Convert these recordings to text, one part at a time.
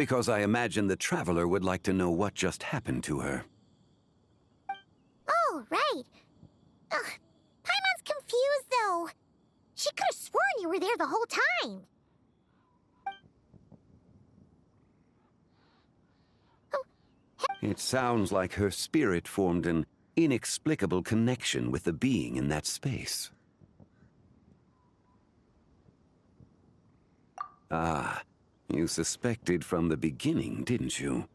because I imagine the traveler would like to know what just happened to her. Oh, right. Ugh, Paimon's confused, though. She could have sworn you were there the whole time. Oh. It sounds like her spirit formed an inexplicable connection with the being in that space. Ah, you suspected from the beginning, didn't you?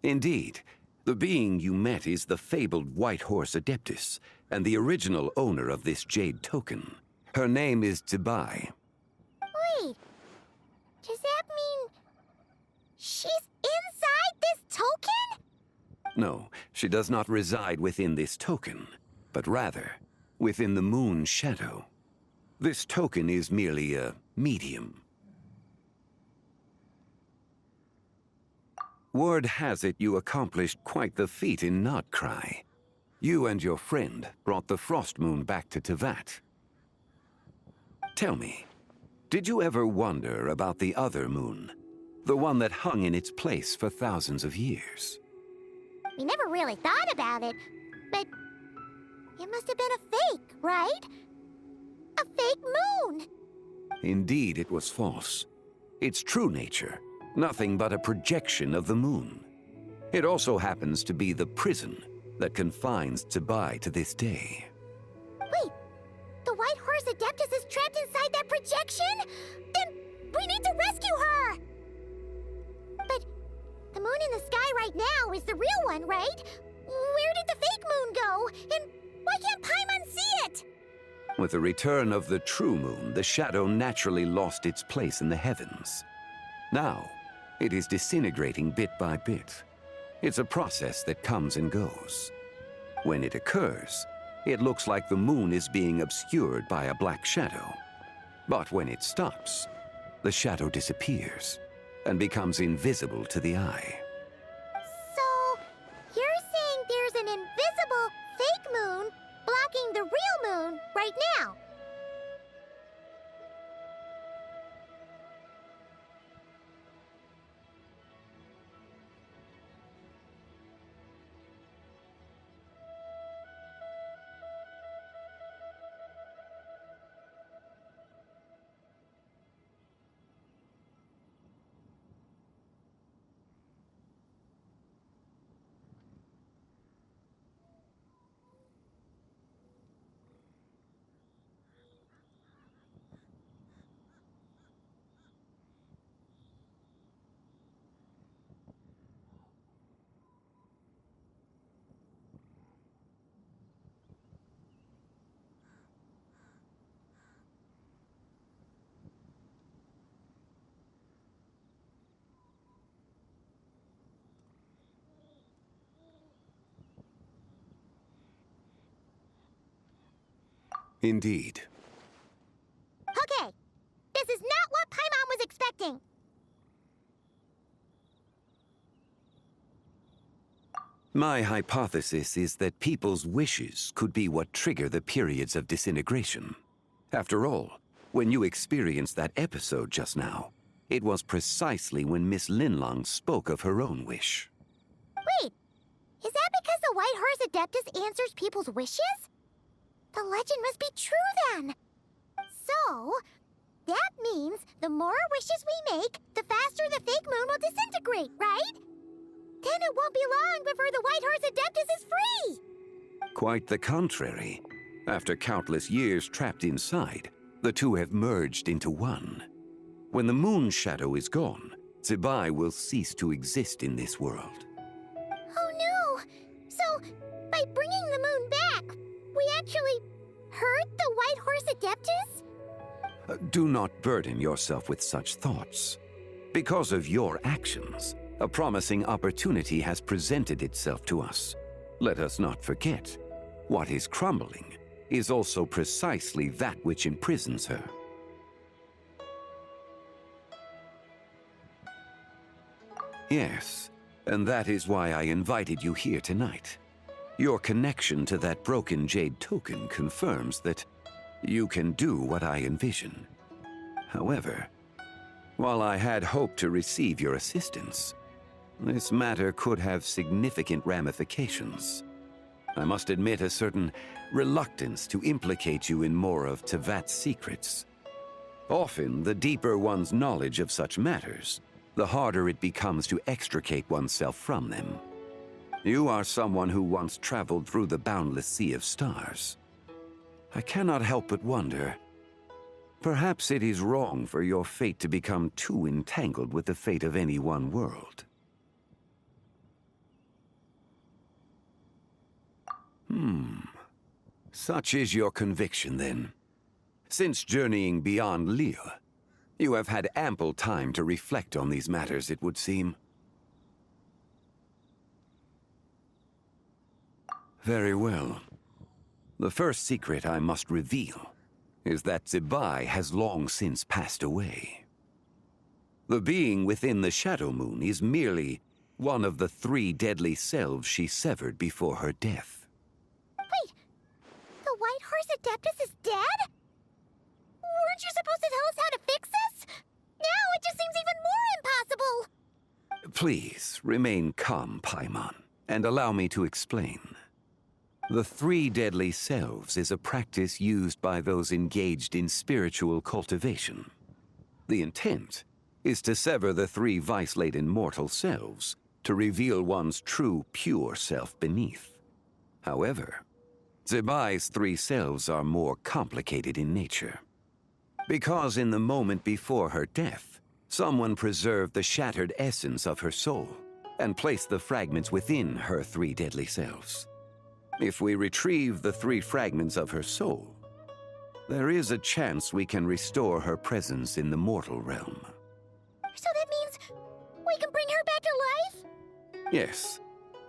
Indeed, the being you met is the fabled White Horse Adeptus, and the original owner of this jade token. Her name is ZIBAI. Wait, does that mean she's inside this token? No, she does not reside within this token, but rather within the moon shadow. This token is merely a medium. Word has it you accomplished quite the feat in Notcry. You and your friend brought the Frost Moon back to Teyvat. Tell me, did you ever wonder about the other moon? The one that hung in its place for thousands of years? We never really thought about it, but it must have been a fake, right? A fake moon! Indeed, it was false. Its true nature, nothing but a projection of the moon. It also happens to be the prison that confines ZIBAI to this day. Wait, the White Horse Adeptus is trapped inside that projection? Then we need to rescue her! But the moon in the sky right now is the real one, right? Where did the fake moon go? And why can't Paimon see it? With the return of the true moon, the shadow naturally lost its place in the heavens. Now, it is disintegrating bit by bit. It's a process that comes and goes. When it occurs, it looks like the moon is being obscured by a black shadow. But when it stops, the shadow disappears and becomes invisible to the eye. So, you're saying there's an invisible fake moon blocking the real moon right now? Indeed. Okay, this is not what Paimon was expecting. My hypothesis is that people's wishes could be what trigger the periods of disintegration. After all, when you experienced that episode just now, it was precisely when Miss Linlong spoke of her own wish. Wait, is that because the White Horse Adeptus answers people's wishes? The legend must be true then. So, that means the more wishes we make, the faster the fake moon will disintegrate, right? Then it won't be long before the White Horse Adeptus is free! Quite the contrary. After countless years trapped inside, the two have merged into one. When the moon shadow is gone, ZIBAI will cease to exist in this world. Oh no! So, by bringing the moon back, we actually hurt the White Horse Adeptus? Do not burden yourself with such thoughts. Because of your actions, a promising opportunity has presented itself to us. Let us not forget, what is crumbling is also precisely that which imprisons her. Yes, and that is why I invited you here tonight. Your connection to that broken jade token confirms that you can do what I envision. However, While I had hoped to receive your assistance, this matter could have significant ramifications. I must admit a certain reluctance to implicate you in more of Tevat's secrets. Often, the deeper one's knowledge of such matters, the harder it becomes to extricate oneself from them. You are someone who once traveled through the boundless sea of stars. I cannot help but wonder, perhaps it is wrong for your fate to become too entangled with the fate of any one world. Such is your conviction, then. Since journeying beyond Liyue, you have had ample time to reflect on these matters, it would seem. Very well. The first secret I must reveal is that ZIBAI has long since passed away. The being within the Shadow Moon is merely one of the 3 deadly selves she severed before her death. Wait, the White Horse Adeptus is dead? Weren't you supposed to tell us how to fix this? Now it just seems even more impossible! Please, remain calm, Paimon, and allow me to explain. The 3 deadly selves is a practice used by those engaged in spiritual cultivation. The intent is to sever the 3 vice-laden mortal selves to reveal one's true, pure self beneath. However, ZIBAI's 3 selves are more complicated in nature. Because in the moment before her death, someone preserved the shattered essence of her soul and placed the fragments within her 3 deadly selves. If we retrieve the 3 fragments of her soul, there is a chance we can restore her presence in the mortal realm. So that means we can bring her back to life? Yes,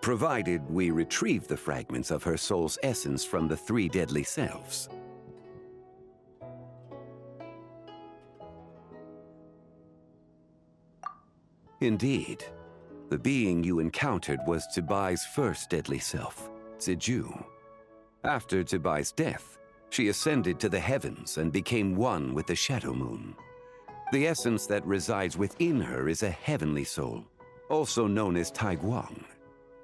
provided we retrieve the fragments of her soul's essence from the 3 deadly selves. Indeed, the being you encountered was ZIBAI's first deadly self, ZHU. After ZIBAI's death, she ascended to the heavens and became one with the Shadow Moon. The essence that resides within her is a heavenly soul, also known as Taiguang.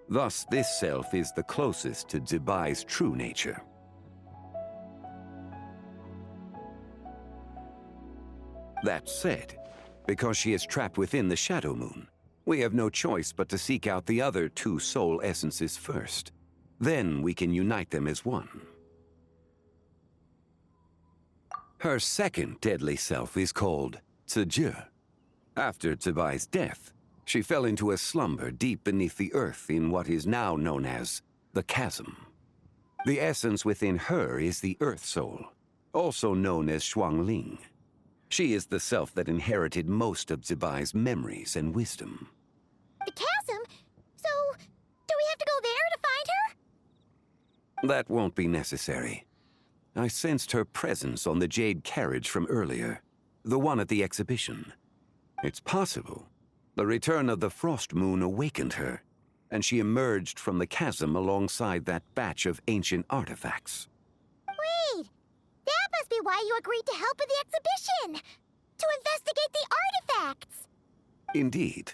Thus, this self is the closest to ZIBAI's true nature. That said, because she is trapped within the Shadow Moon, we have no choice but to seek out the other 2 soul essences first. Then we can unite them as one. Her second deadly self is called ZIJE. After ZIBAI's death, she fell into a slumber deep beneath the earth in what is now known as the Chasm. The essence within her is the Earth Soul, also known as ZHONGLI. She is the self that inherited most of ZIBAI's memories and wisdom. The chasm? So, do we have to go there to find her? That won't be necessary. I sensed her presence on the jade carriage from earlier, the one at the exhibition. It's possible the return of the Frost Moon awakened her, and she emerged from the chasm alongside that batch of ancient artifacts. Wait! That must be why you agreed to help with the exhibition! To investigate the artifacts! Indeed.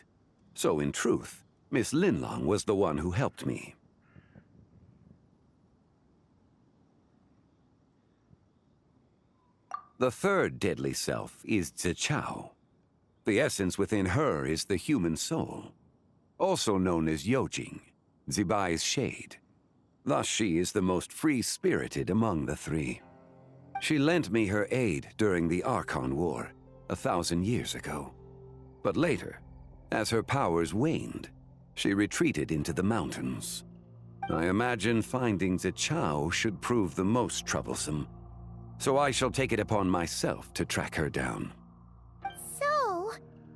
So in truth, Miss Linlong was the one who helped me. The third deadly self is Zichao. The essence within her is the human soul, also known as Yojing, ZIBAI's shade. Thus she is the most free-spirited among the 3. She lent me her aid during the Archon War 1,000 years ago. But later, as her powers waned, she retreated into the mountains. I imagine finding Zichao should prove the most troublesome, so I shall take it upon myself to track her down. So,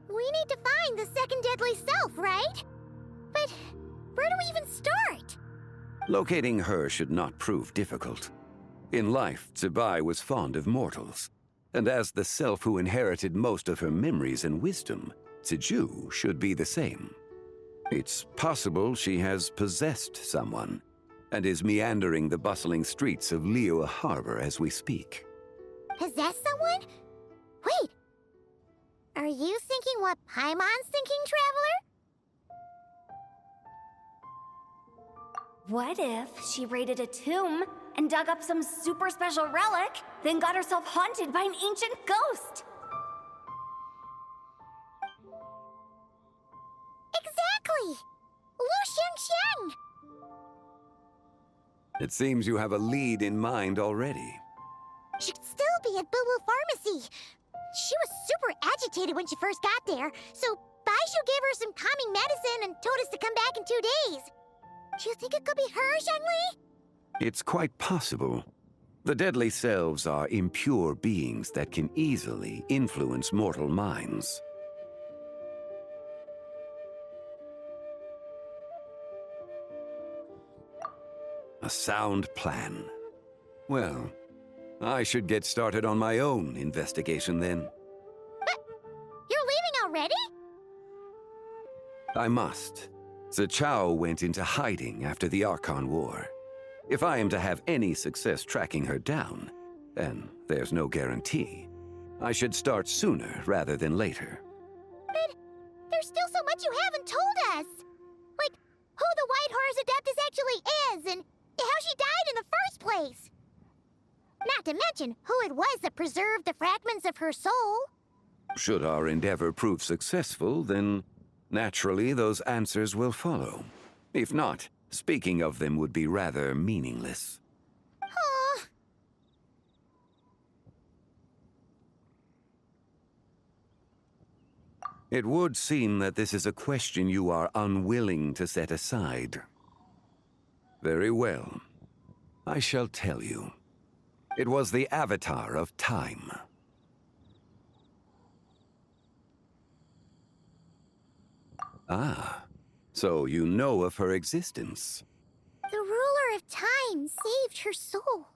we need to find the second deadly self, right? But where do we even start? Locating her should not prove difficult. In life, ZIBAI was fond of mortals, and as the self who inherited most of her memories and wisdom, ZHU should be the same. It's possible she has possessed someone, and is meandering the bustling streets of Liyue Harbor as we speak. Possess someone? Wait! Are you thinking what Paimon's thinking, Traveler? What if she raided a tomb and dug up some super special relic, then got herself haunted by an ancient ghost? Exactly! Lu Xiangxiang! It seems you have a lead in mind already. She'd still be at Boo Boo Pharmacy. She was super agitated when she first got there, so Baishu gave her some calming medicine and told us to come back in 2 days. Do you think it could be her, Zhongli? It's quite possible. The deadly selves are impure beings that can easily influence mortal minds. A sound plan. Well, I should get started on my own investigation then. But you're leaving already? I must. ZHONGLI went into hiding after the Archon War. If I am to have any success tracking her down, then there's no guarantee. I should start sooner rather than later. But there's still so much you haven't told us. Like, who the White Horse Adeptus actually is, and how she died in the first place. Not to mention who it was that preserved the fragments of her soul. Should our endeavor prove successful, then naturally those answers will follow. If not, speaking of them would be rather meaningless. Huh. It would seem that this is a question you are unwilling to set aside. Very well. I shall tell you. It was the Avatar of Time. Ah, so you know of her existence. The ruler of time saved her soul.